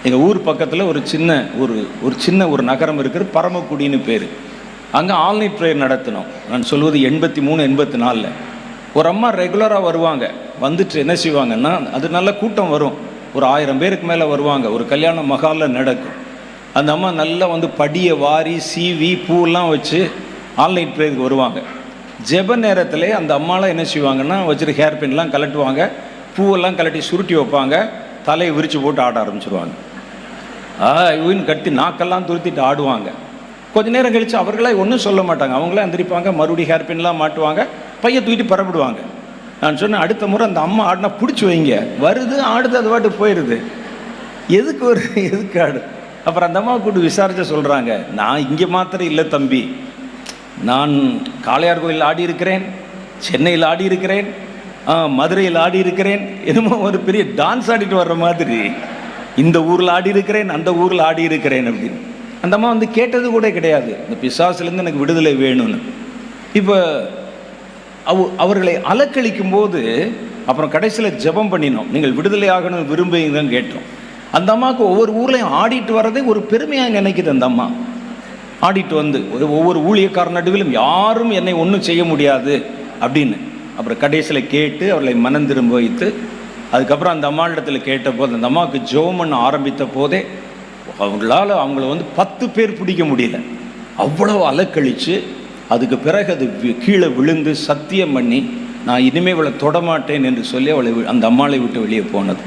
எங்கள் ஊர் பக்கத்தில் ஒரு சின்ன ஒரு நகரம் இருக்குது, பரமக்குடின்னு பேர். அங்கே ஆல் நைட் ப்ரேயர் நடத்தினோம். நான் சொல்வது 83 84. ஒரு அம்மா ரெகுலராக வருவாங்க. வந்துட்டு என்ன செய்வாங்கன்னா, அது நல்ல கூட்டம் வரும், ஒரு 1000 பேருக்கு மேலே வருவாங்க. ஒரு கல்யாண மகாலில் நடக்கும். அந்த அம்மா நல்லா வந்து படியை வாரி சீவி பூவெல்லாம் வச்சு ஆல் நைட் ப்ரேயருக்கு வருவாங்க. ஜெப நேரத்தில் அந்த அம்மாலாம் என்ன செய்வாங்கன்னா, வச்சுட்டு ஹேர் பின்லாம் கலட்டுவாங்க, பூவெல்லாம் கலட்டி சுருட்டி வைப்பாங்க, தலையை விரித்து போட்டு ஆட ஆரம்பிச்சிருவாங்க. இவன்னு கட்டி நாக்கெல்லாம் துருத்திட்டு ஆடுவாங்க. கொஞ்சம் நேரம் கழித்து அவர்களே ஒன்றும் சொல்ல மாட்டாங்க, அவங்களே எந்திரிப்பாங்க, மறுபடியும் ஹேர் பின்லாம் மாட்டுவாங்க, பையை தூக்கிட்டு பரப்பிடுவாங்க. நான் சொன்னேன், அடுத்த முறை அந்த அம்மா ஆடினா பிடிச்சி வைங்க. வருது, ஆடுது, அது பாட்டு போயிடுது, எதுக்கு ஆடு? அப்புறம் அந்த அம்மா கூப்பிட்டு விசாரிச்ச சொல்கிறாங்க, நான் இங்கே மாத்திரம் இல்லை தம்பி, நான் காளையார் கோயில் ஆடி இருக்கிறேன், சென்னையில் ஆடி இருக்கிறேன், மதுரையில் ஆடி இருக்கிறேன், என்னமோ ஒரு பெரிய டான்ஸ் ஆடிட்டு வர்ற மாதிரி இந்த ஊரில் ஆடி இருக்கிறேன், அந்த ஊரில் ஆடி இருக்கிறேன் அப்படின்னு. அந்த அம்மா வந்து கேட்டது கூட கிடையாது, இந்த பிசாசுலேருந்து எனக்கு விடுதலை வேணும்னு. இப்போ அவர்களை அலக்களிக்கும் போது அப்புறம் கடைசியில் ஜெபம் பண்ணினோம், நீங்கள் விடுதலை ஆகணும்னு விரும்புங்கன்னு கேட்டோம். அந்த அம்மாவுக்கு ஒவ்வொரு ஊர்லையும் ஆடிட்டு வர்றதே ஒரு பெருமையாக நினைக்குது. அந்த அம்மா ஆடிட்டு வந்து ஒவ்வொரு ஊழியக்கார நடுவிலும் யாரும் என்னை ஒன்றும் செய்ய முடியாது அப்படின்னு. அப்புறம் கடைசியில் கேட்டு அவர்களை மனம் திரும்ப வைத்து, அதுக்கப்புறம் அந்த அம்மாளிடத்தில் கேட்ட போது, அந்த அம்மாவுக்கு ஜெபம் பண்ண ஆரம்பித்த போதே அவங்கள வந்து 10 பேர் பிடிக்க முடியல, அவ்வளோ அலக்கழித்து. அதுக்கு பிறகு அது கீழே விழுந்து சத்தியம் பண்ணி, நான் இனிமேல் இவளை தொடமாட்டேன் என்று சொல்லி அவளை அந்த அம்மாளை விட்டு வெளியே போனது.